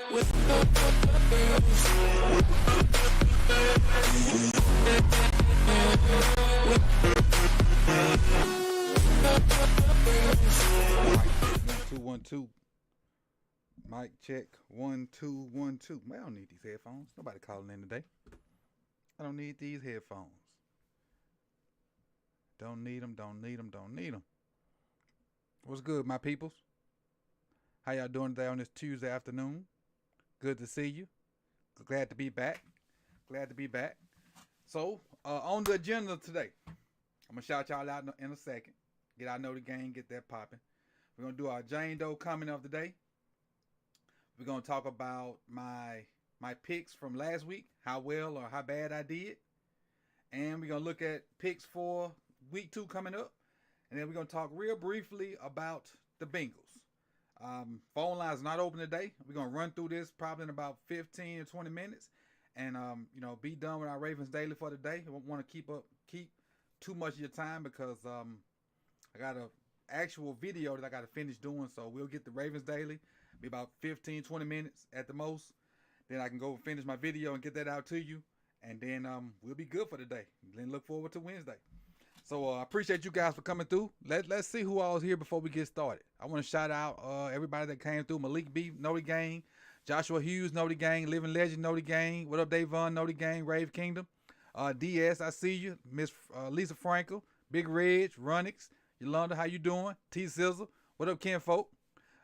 One, two. Mic check. 1 2 1 2. Man, I don't need these headphones. Nobody calling in today. I don't need these headphones. Don't need them. Don't need them. Don't need them. What's good, my peoples? How y'all doing today on this Tuesday afternoon? Good to see you. Glad to be back. Glad to be back. So, on the agenda today, I'm going to shout y'all out in a second. Get out know the game, get that popping. We're going to do our Jane Doe comment of the day. We're going to talk about my picks from last week, how well or how bad I did. And we're going to look at picks for week 2 coming up. And then we're going to talk real briefly about the Bengals. Phone lines not open today. We're going to run through this probably in about 15 or 20 minutes. And, be done with our Ravens Daily for the day. I don't want to keep too much of your time because I got a actual video that I got to finish doing. So we'll get the Ravens Daily. Be about 15, 20 minutes at the most. Then I can go finish my video and get that out to you. And then we'll be good for the day. Then look forward to Wednesday. So I appreciate you guys for coming through. Let's see who all is here before we get started. I want to shout out everybody that came through. Malik B, know the gang. Joshua Hughes, know the gang. Living Legend, know the gang. What up, Davon, know the gang. Rave Kingdom. DS, I see you. Miss Lisa Frankel. Big Reg, Runix. Yolanda, how you doing? T Sizzle. What up, Ken Folk?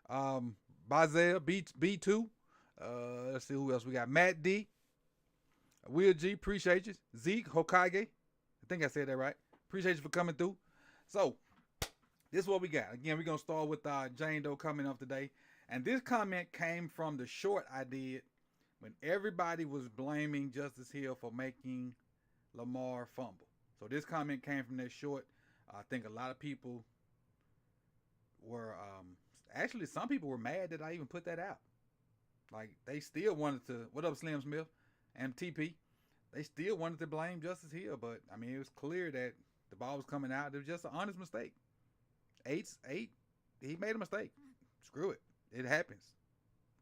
Bazel, B2. Let's see who else we got. Matt D. Will G, appreciate you. Zeke, Hokage. I think I said that right. Appreciate you for coming through. So, this is what we got. Again, we're going to start with Jane Doe comment of today. And this comment came from the short I did when everybody was blaming Justice Hill for making Lamar fumble. So, this comment came from that short. I think a lot of people were, actually some people were mad that I even put that out. Like, they still wanted to, what up, Slim Smith and TP? They still wanted to blame Justice Hill, but, I mean, it was clear that the ball was coming out. It was just an honest mistake. Eight, he made a mistake. Screw it. It happens.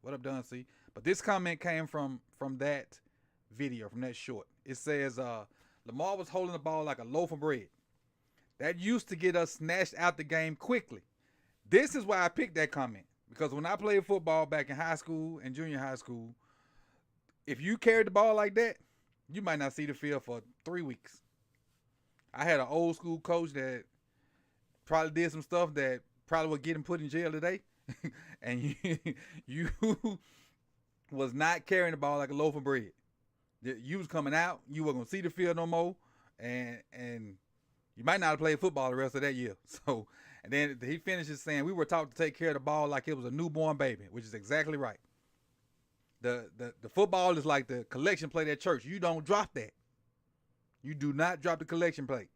What up, Don C? But this comment came from that video, from that short. It says, Lamar was holding the ball like a loaf of bread. That used to get us snatched out the game quickly. This is why I picked that comment. Because when I played football back in high school and junior high school, if you carried the ball like that, you might not see the field for 3 weeks. I had an old school coach that probably did some stuff that probably would get him put in jail today. And you was not carrying the ball like a loaf of bread. You was coming out. You weren't going to see the field no more. And you might not have played football the rest of that year. So, and then he finishes saying, we were taught to take care of the ball like it was a newborn baby, which is exactly right. The football is like the collection plate at church. You don't drop that. You do not drop the collection plate.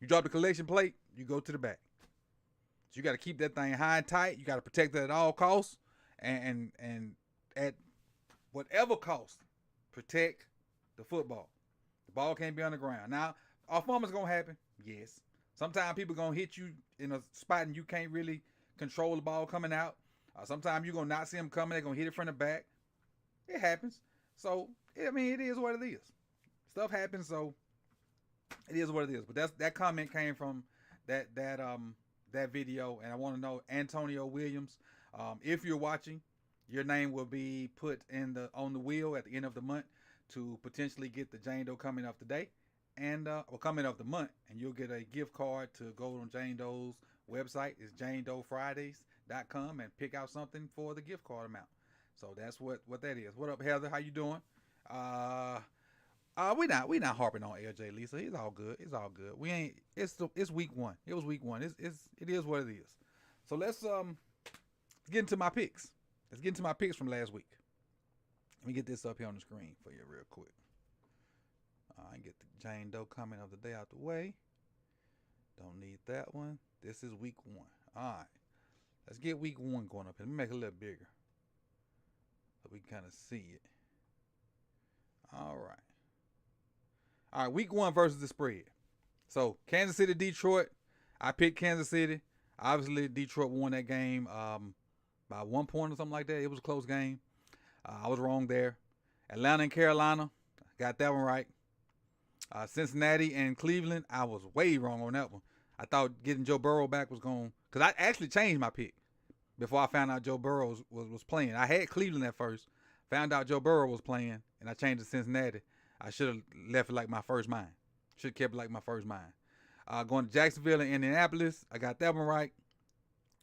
You drop the collection plate, you go to the back. So you got to keep that thing high and tight. You got to protect it at all costs. And at whatever cost, protect the football. The ball can't be on the ground. Now, off moments going to happen. Yes. Sometimes people going to hit you in a spot and you can't really control the ball coming out. Sometimes you're going to not see them coming. They're going to hit it from the back. It happens. So, I mean, it is what it is. Stuff happens, so it is what it is. But that comment came from that video, and I want to know, Antonio Williams, if you're watching, your name will be put on the wheel at the end of the month to potentially get the Jane Doe comment of the day. And comment of the month, and you'll get a gift card to go on Jane Doe's website. It's JaneDoeFridays.com and pick out something for the gift card amount. So that's what that is. What up, Heather? How you doing? We not harping on LJ Lisa. It's all good. It's all good. We ain't. It's week 1. It was week 1. It is what it is. So let's get into my picks. Let's get into my picks from last week. Let me get this up here on the screen for you real quick. I get the Jane Doe comment of the day out the way. Don't need that one. This is week 1. All right. Let's get week 1 going up here. Let me make it a little bigger so we can kind of see it. All right. All right, week 1 versus the spread. So, Kansas City, Detroit. I picked Kansas City. Obviously, Detroit won that game by 1 point or something like that. It was a close game. I was wrong there. Atlanta and Carolina, got that one right. Cincinnati and Cleveland, I was way wrong on that one. I thought getting Joe Burrow back was going, because I actually changed my pick before I found out Joe Burrow was playing. I had Cleveland at first, found out Joe Burrow was playing, and I changed to Cincinnati. I should have left it like my first mind. Should have kept it like my first mind. Going to Jacksonville and Indianapolis, I got that one right.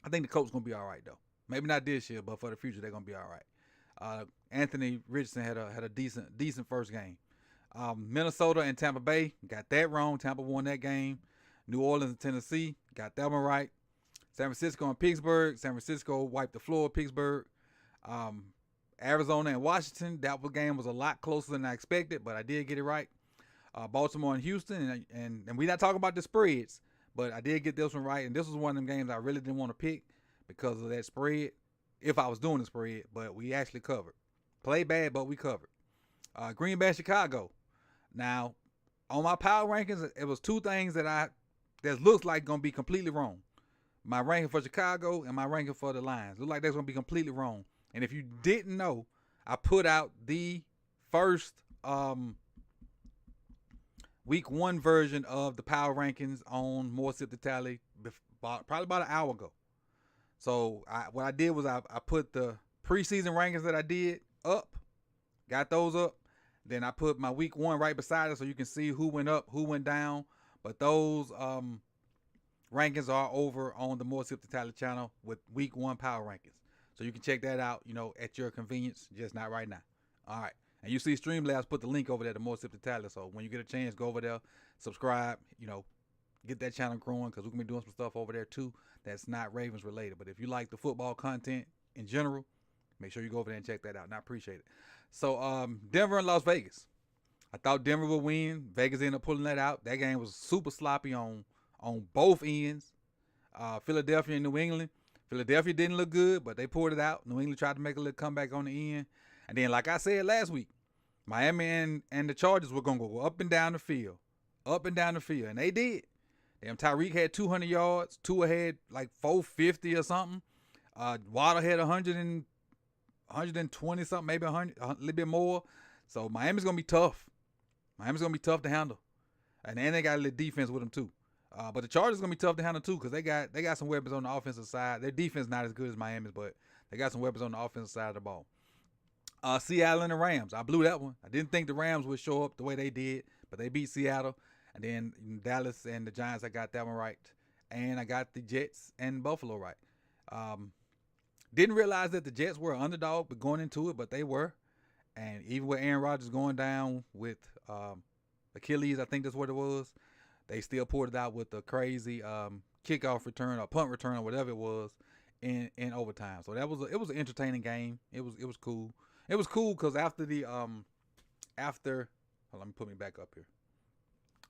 I think the Colts going to be all right, though. Maybe not this year, but for the future, they're going to be all right. Anthony Richardson had a decent first game. Minnesota and Tampa Bay, got that wrong. Tampa won that game. New Orleans and Tennessee, got that one right. San Francisco and Pittsburgh, San Francisco wiped the floor of Pittsburgh. Arizona and Washington, that game was a lot closer than I expected, but I did get it right. Baltimore and Houston, and we're not talking about the spreads, but I did get this one right, and this was one of them games I really didn't want to pick because of that spread, if I was doing the spread, but we actually covered. Played bad, but we covered. Green Bay, Chicago. Now, on my power rankings, it was two things that looks like going to be completely wrong. My ranking for Chicago and my ranking for the Lions. Look like that's going to be completely wrong. And if you didn't know, I put out the first week 1 version of the power rankings on More Sip the Tally probably about an hour ago. So what I did was I put the preseason rankings that I did up, got those up. Then I put my week 1 right beside it so you can see who went up, who went down. But those rankings are over on the More Sip the Tally channel with week 1 power rankings. So you can check that out, at your convenience, just not right now. All right. And you see Streamlabs put the link over there to More Sip the Tally. So when you get a chance, go over there, subscribe, get that channel growing because we're going to be doing some stuff over there too that's not Ravens related. But if you like the football content in general, make sure you go over there and check that out. And I appreciate it. So Denver and Las Vegas. I thought Denver would win. Vegas ended up pulling that out. That game was super sloppy on both ends. Philadelphia and New England. Philadelphia didn't look good, but they pulled it out. New England tried to make a little comeback on the end. And then, like I said last week, Miami and the Chargers were going to go up and down the field. Up and down the field. And they did. Damn, Tyreek had 200 yards. Tua had like 450 or something. Waddle had 120 something, maybe 100, a little bit more. So Miami's going to be tough. Miami's going to be tough to handle. And then they got a little defense with them too. But the Chargers going to be tough to handle too because they got some weapons on the offensive side. Their defense not as good as Miami's, but they got some weapons on the offensive side of the ball. Seattle and the Rams. I blew that one. I didn't think the Rams would show up the way they did, but they beat Seattle. And then Dallas and the Giants, I got that one right. And I got the Jets and Buffalo right. Didn't realize that the Jets were an underdog but going into it, but they were. And even with Aaron Rodgers going down with Achilles, I think that's what it was, they still pulled it out with a crazy kickoff return or punt return or whatever it was in overtime. So it was an entertaining game. It was cool. It was cool because after let me put me back up here.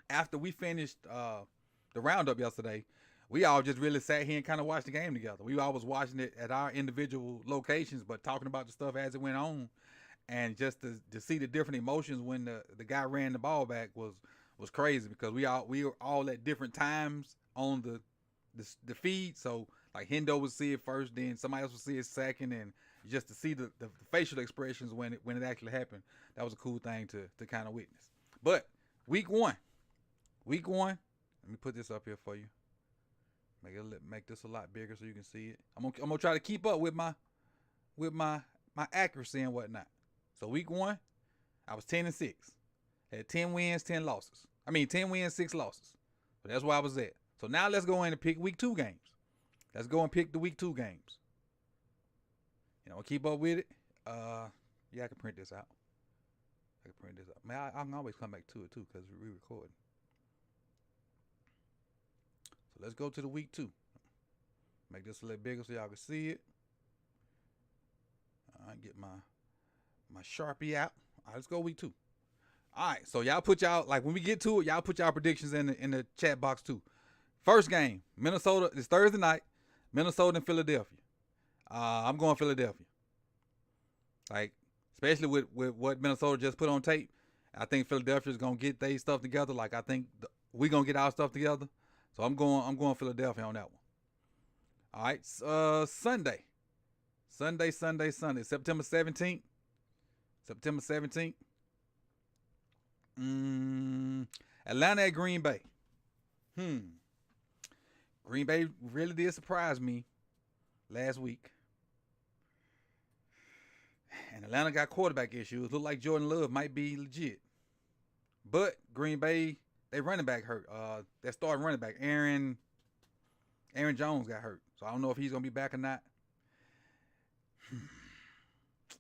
After we finished the roundup yesterday, we all just really sat here and kind of watched the game together. We all was watching it at our individual locations, but talking about the stuff as it went on, and just to see the different emotions when the guy ran the ball back was crazy because we were all at different times on the feed. So like Hendo would see it first, then somebody else would see it second, and just to see the facial expressions when it actually happened, that was a cool thing to kind of witness. But week one, let me put this up here for you. Make this a lot bigger so you can see it. I'm gonna try to keep up with my accuracy and whatnot. So week 1, I was 10-6. Had 10 wins, 10 losses. 10 wins, 6 losses. So that's where I was at. So now let's go in and pick week 2 games. Let's go and pick the week 2 games. Keep up with it. I can print this out. Man, I can always come back to it too because we're re-recording. So let's go to the week 2. Make this a little bigger so y'all can see it. Get my Sharpie out. All right, let's go week 2. All right, so y'all put when we get to it, y'all put y'all predictions in the chat box too. First game, Minnesota. It's Thursday night. Minnesota and Philadelphia. I'm going Philadelphia. Especially with what Minnesota just put on tape. I think Philadelphia is gonna get their stuff together. I think we're gonna get our stuff together. So I'm going Philadelphia on that one. All right, Sunday, September 17th. September 17th. Atlanta at Green Bay. Green Bay really did surprise me last week. And Atlanta got quarterback issues. Look like Jordan Love might be legit. But Green Bay, they running back hurt. Their starting running back, Aaron Jones, got hurt. So I don't know if he's going to be back or not.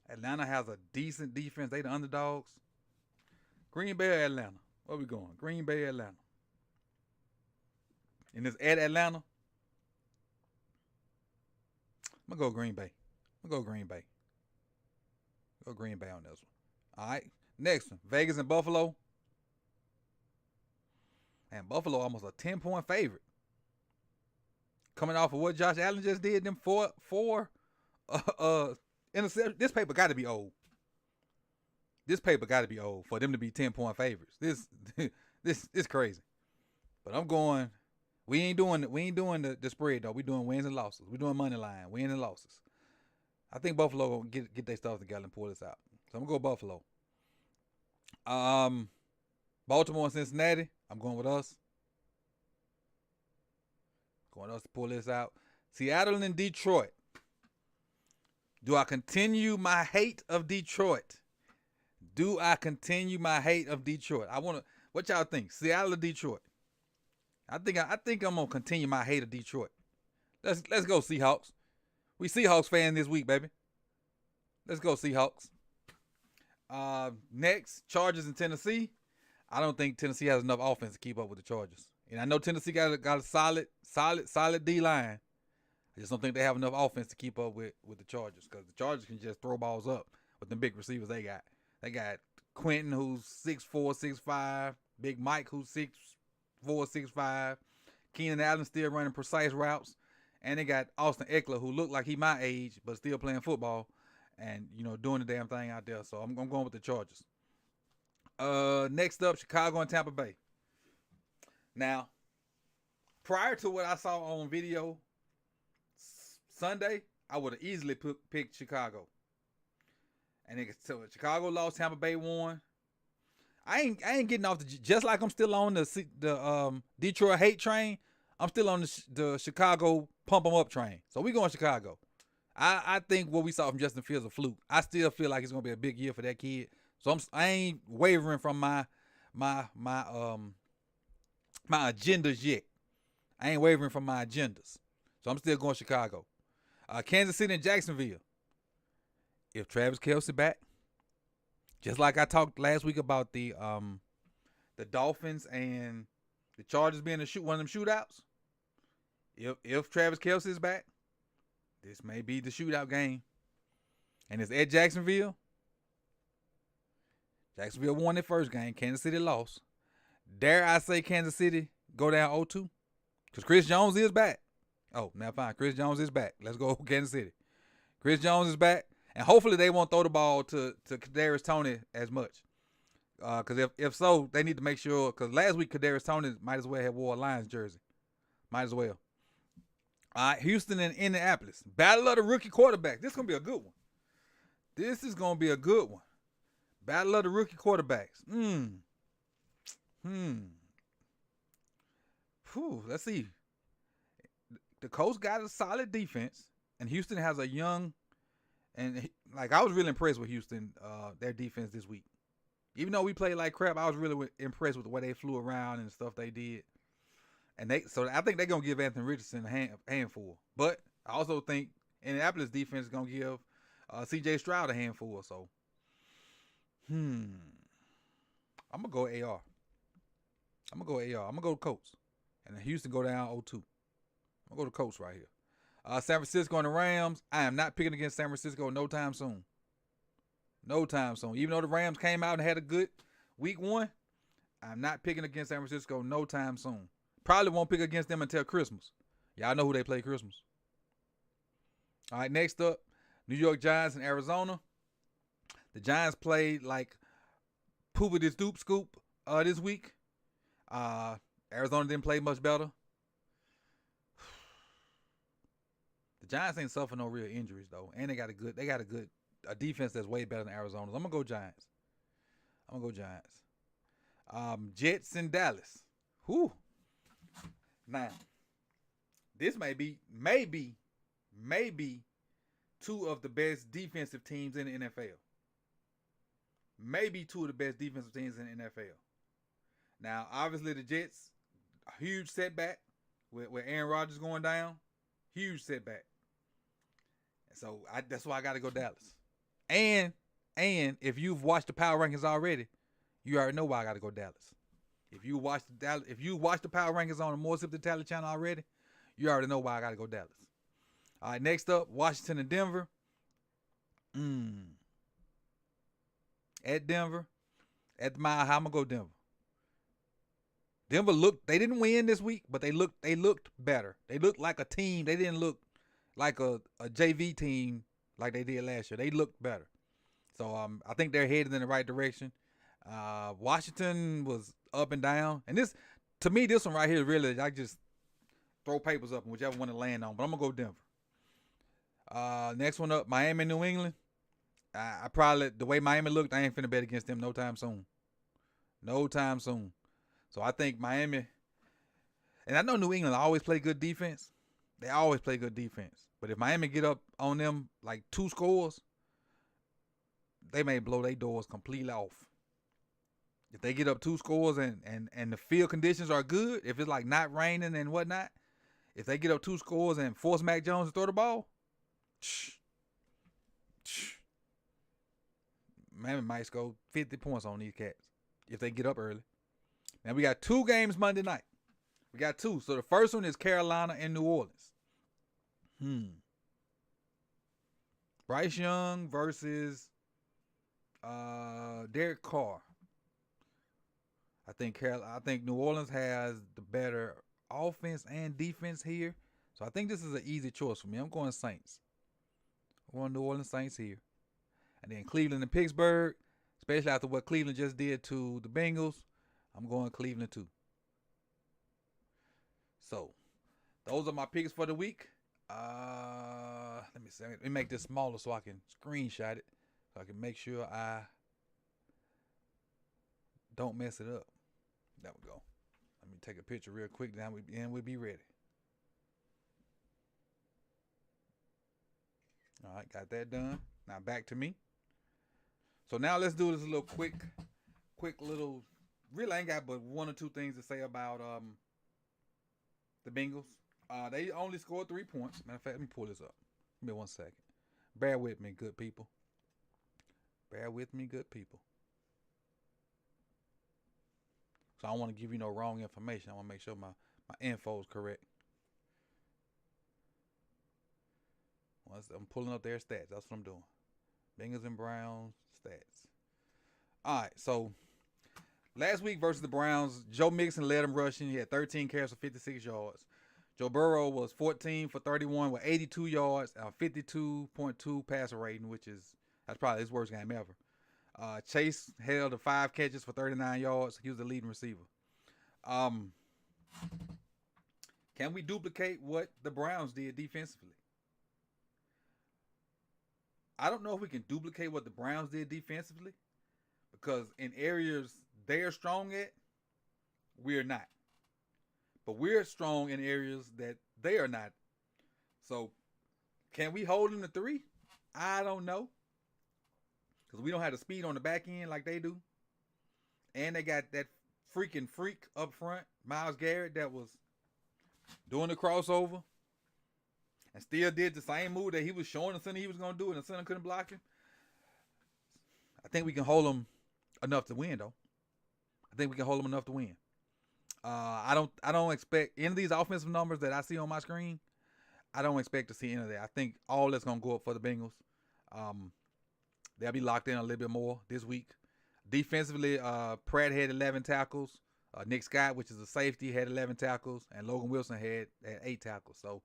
Atlanta has a decent defense. They the underdogs. Green Bay or Atlanta? Where we going? Green Bay or Atlanta? And it's at Atlanta. I'm going to go Green Bay. Go Green Bay on this one. All right. Next one. Vegas and Buffalo. And Buffalo almost a 10-point favorite. Coming off of what Josh Allen just did, them four interceptions. This paper got to be old. For them to be 10-point favorites. This crazy. But I'm going. We ain't doing the spread though. We doing wins and losses. We doing money line, wins and losses. I think Buffalo gonna get their stuff together and pull this out. So I'm gonna go Buffalo. Baltimore and Cincinnati. I'm going with us. Going us to pull this out. Seattle and Detroit. Do I continue my hate of Detroit? I wanna. What y'all think? Seattle or Detroit? I think I'm gonna continue my hate of Detroit. Let's go Seahawks. We Seahawks fans this week, baby. Let's go Seahawks. Next, Chargers in Tennessee. I don't think Tennessee has enough offense to keep up with the Chargers. And I know Tennessee got a solid D-line. I just don't think they have enough offense to keep up with the Chargers, because the Chargers can just throw balls up with them big receivers they got. They got Quentin, who's 6'4", 6'5", Big Mike, who's 6'4", 6'5", Keenan Allen still running precise routes, and they got Austin Eckler, who looked like he my age but still playing football and doing the damn thing out there. So I'm going with the Chargers. Next up, Chicago and Tampa Bay. Now, prior to what I saw on video Sunday, I would have easily picked Chicago. And so Chicago lost, Tampa Bay won. I ain't getting off just like I'm still on the Detroit hate train. I'm still on the Chicago pump 'em up train. So we going Chicago. I think what we saw from Justin Fields a fluke. I still feel like it's gonna be a big year for that kid. So I ain't wavering from my agendas yet. I ain't wavering from my agendas. So I'm still going Chicago. Kansas City and Jacksonville. If Travis Kelce back, just like I talked last week about the Dolphins and the Chargers being one of them shootouts. If Travis Kelce is back, this may be the shootout game. And it's at Jacksonville. Jacksonville won their first game. Kansas City lost. Dare I say Kansas City go down 0-2? Because Chris Jones is back. Oh, now fine. Chris Jones is back. Let's go Kansas City. Chris Jones is back. And hopefully they won't throw the ball to Kadarius Toney as much. Because if so, they need to make sure. Because last week, Kadarius Toney might as well have wore a Lions jersey. Might as well. All right, Houston and Indianapolis. Battle of the rookie quarterback. This is going to be a good one. Battle of the rookie quarterbacks. Let's see. The Colts got a solid defense, and Houston has a young, and I was really impressed with Houston, their defense this week. Even though we played like crap, I was really impressed with the way they flew around and the stuff they did. And so I think they're gonna give Anthony Richardson a handful. But I also think Indianapolis defense is gonna give C.J. Stroud a handful. So, I'm gonna go AR. I'm gonna go Colts, and then Houston go down 0-2. I'm gonna go to Colts right here. San Francisco and the Rams. I am not picking against San Francisco no time soon. Even though the Rams came out and had a good week 1, I'm not picking against San Francisco no time soon. Probably won't pick against them until Christmas. Y'all know who they play Christmas. All right, next up, New York Giants and Arizona. The Giants played like poopity scoop this week. Arizona didn't play much better. The Giants ain't suffer no real injuries though, and they got a good a defense that's way better than Arizona's. I'm gonna go Giants. Jets in Dallas. Whew. Now, this may be two of the best defensive teams in the NFL. Maybe two of the best defensive teams in the NFL. Now, obviously, the Jets, a huge setback with Aaron Rodgers going down. Huge setback. So that's why I got to go Dallas. And if you've watched the power rankings already, you already know why I got to go Dallas. If you watch the power rankings on the More Sip the Tally channel already, you already know why I got to go Dallas. All right, next up, Washington and Denver. At Denver, at the Mile High, I'm gonna go Denver. Denver they didn't win this week, but they looked better. They looked like a team. They didn't look like a JV team like they did last year. They looked better. So I think they're headed in the right direction. Washington was up and down. And this, to me, this one right here, really, I just throw papers up and whichever one to land on. But I'm going to go Denver. Next one up, Miami, New England. I probably, the way Miami looked, I ain't finna bet against them no time soon. So I think Miami, and I know New England always play good defense. They always play good defense. But if Miami get up on them like 2 scores, they may blow their doors completely off. If they get up 2 scores and the field conditions are good, if it's like not raining and whatnot, if they get up 2 scores and force Mac Jones to throw the ball, Miami might score 50 points on these cats if they get up early. Now, we got 2 games Monday night. We got 2. So, the first one is Carolina and New Orleans. Bryce Young versus Derek Carr. I think New Orleans has the better offense and defense here. So, I think this is an easy choice for me. I'm going Saints. I'm going New Orleans Saints here. And then Cleveland and Pittsburgh, especially after what Cleveland just did to the Bengals, I'm going Cleveland too. So, those are my picks for the week. Let me see. Let me make this smaller so I can screenshot it. So I can make sure I don't mess it up. There we go. Let me take a picture real quick, then we'll be ready. All right, got that done. Now back to me. So now let's do this little quick little. Really, I ain't got but 1 or 2 things to say about the Bengals. They only scored 3 points. Matter of fact, let me pull this up. Give me 1 second. Bear with me, good people. So I don't want to give you no wrong information. I want to make sure my info is correct. I'm pulling up their stats. That's what I'm doing. Bengals and Browns stats. All right, so last week versus the Browns, Joe Mixon led them rushing. He had 13 carries for 56 yards. Joe Burrow was 14 for 31 with 82 yards, 52.2 passer rating, that's probably his worst game ever. Chase held to 5 catches for 39 yards. He was the leading receiver. Can we duplicate what the Browns did defensively? I don't know if we can duplicate what the Browns did defensively because in areas they're strong at, we're not. But we're strong in areas that they are not. So, can we hold them to 3? I don't know. Because we don't have the speed on the back end like they do. And they got that freaking freak up front, Myles Garrett, that was doing the crossover. And still did the same move that he was showing the center he was going to do, and the center couldn't block him. I think we can hold them enough to win, though. I don't expect any of these offensive numbers that I see on my screen. I don't expect to see any of that. I think all that's going to go up for the Bengals. They'll be locked in a little bit more this week. Defensively, Pratt had 11 tackles. Nick Scott, which is a safety, had 11 tackles, and Logan Wilson had 8 tackles. So,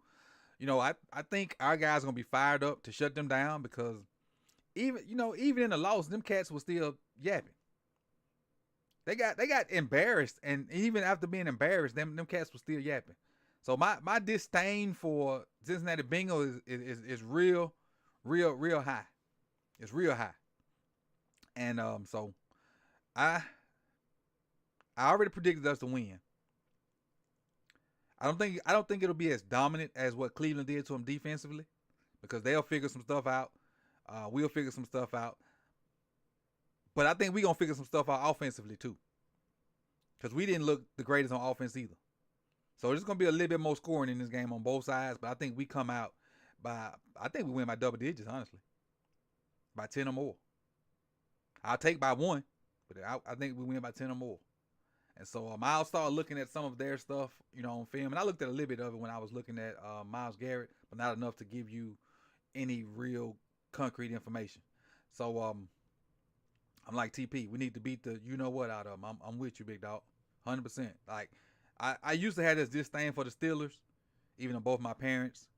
I think our guys are going to be fired up to shut them down because even in the loss, them cats were still yapping. They got embarrassed, and even after being embarrassed, them cats were still yapping. So my disdain for Cincinnati Bengals is real high. It's real high. And so I already predicted us to win. I don't think it'll be as dominant as what Cleveland did to them defensively, because they'll figure some stuff out. We'll figure some stuff out. But I think we're going to figure some stuff out offensively too, because we didn't look the greatest on offense either. So there's going to be a little bit more scoring in this game on both sides, but I think we come out I think we win by double digits, honestly. By 10 or more. I'll take by 1, but I think we win by 10 or more. And so I'll start looking at some of their stuff, on film. And I looked at a little bit of it when I was looking at Myles Garrett, but not enough to give you any real concrete information. So I'm like, TP, we need to beat the you-know-what out of them. I'm with you, big dog, 100%. Like, I used to have this disdain for the Steelers, even though both my parents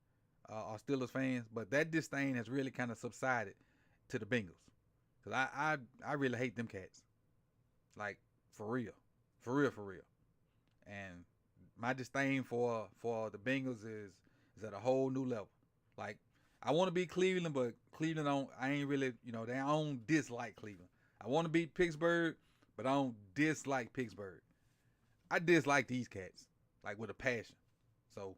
are Steelers fans, but that disdain has really kind of subsided to the Bengals. Because I really hate them cats. Like, for real. For real. And my disdain for the Bengals is at a whole new level. Like, I want to beat Cleveland, but Cleveland I ain't really, I don't dislike Cleveland. I want to beat Pittsburgh, but I don't dislike Pittsburgh. I dislike these cats, like, with a passion. So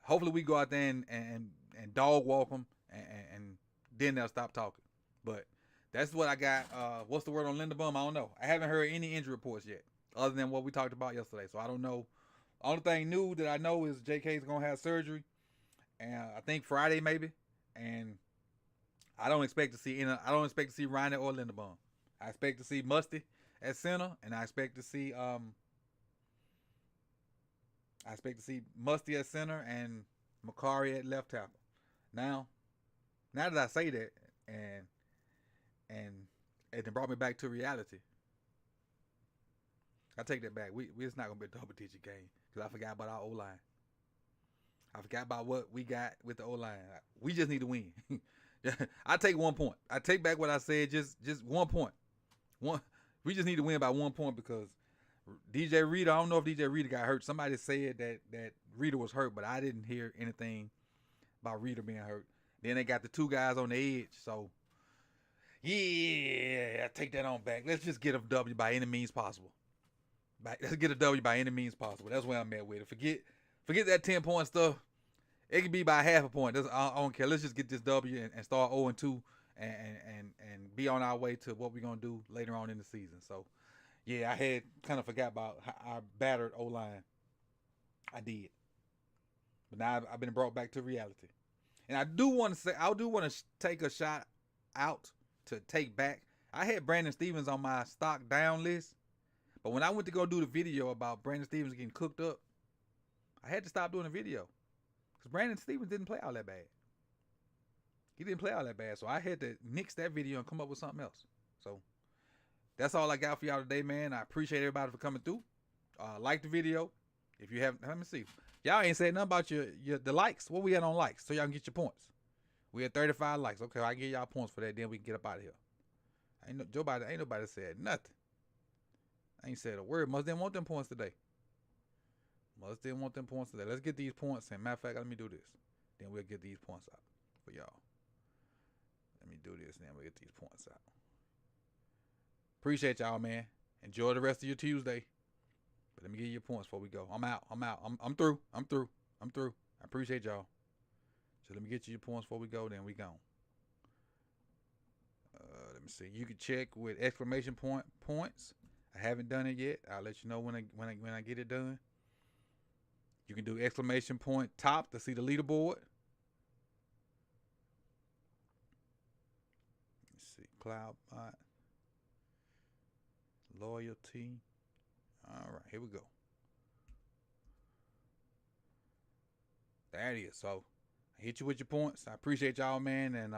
hopefully we go out there and dog walk them, and then they'll stop talking. But that's what I got. What's the word on Linderbaum? I don't know. I haven't heard any injury reports yet, other than what we talked about yesterday. So I don't know. Only thing new that I know is JK's gonna have surgery, and I think Friday maybe. And I don't expect to see Ryan or Linderbaum. I expect to see Musty at center, and I expect to see Musty at center and Macari at left tackle. Now that I say that, and it brought me back to reality, I take that back. It's not gonna be a double digit game, because I forgot about our O-line. I forgot about what we got with the O-line. We just need to win. I take 1 point. I take back what I said. Just 1 point. We just need to win by 1 point, because DJ Reader, I don't know if DJ Reader got hurt. Somebody said that Reader was hurt, but I didn't hear anything about Reader being hurt. Then they got the 2 guys on the edge. So, yeah, I take that on back. Let's just get a W by any means possible. Let's get a W by any means possible. That's where I'm at with it. Forget that 10-point stuff. It could be by half a point. I don't care. Let's just get this W and start 0-2 and be on our way to what we're going to do later on in the season. So, yeah, I had kind of forgot about our battered O-line. I did. But now I've been brought back to reality. And I do want to take a shot out to take back. I had Brandon Stevens on my stock down list. But when I went to go do the video about Brandon Stevens getting cooked up, I had to stop doing the video. Because Brandon Stevens didn't play all that bad. He didn't play all that bad. So I had to nix that video and come up with something else. So that's all I got for y'all today, man. I appreciate everybody for coming through. Like the video. If you haven't, let me see. Y'all ain't said nothing about the likes. What we at on likes? So y'all can get your points. We had 35 likes. Okay, I give y'all points for that. Then we can get up out of here. Ain't nobody said nothing. I ain't said a word. Must didn't want them points today. Let's get these points. And matter of fact, let me do this. Then we'll get these points out for y'all. Let me do this, and then we'll get these points out. Appreciate y'all, man. Enjoy the rest of your Tuesday. But let me get your points before we go. I'm out. I'm through. I appreciate y'all. So let me get you your points before we go. Then we gone. Let me see. You can check with exclamation point points. I haven't done it yet. I'll let you know when I get it done. You can do exclamation point top to see the leaderboard. Let's see. Cloudbot. Loyalty. All right, here we go. There it is. So I hit you with your points. I appreciate y'all, man, and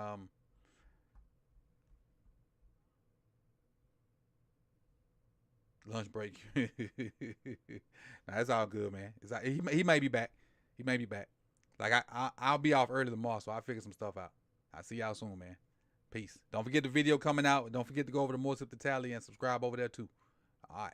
lunch break. Nah, it's all good, man. He may be back. Like I'll be off early tomorrow, so I'll figure some stuff out. I'll see y'all soon, man. Peace. Don't forget the video coming out. Don't forget to go over to More Sip the Tally and subscribe over there too. All right.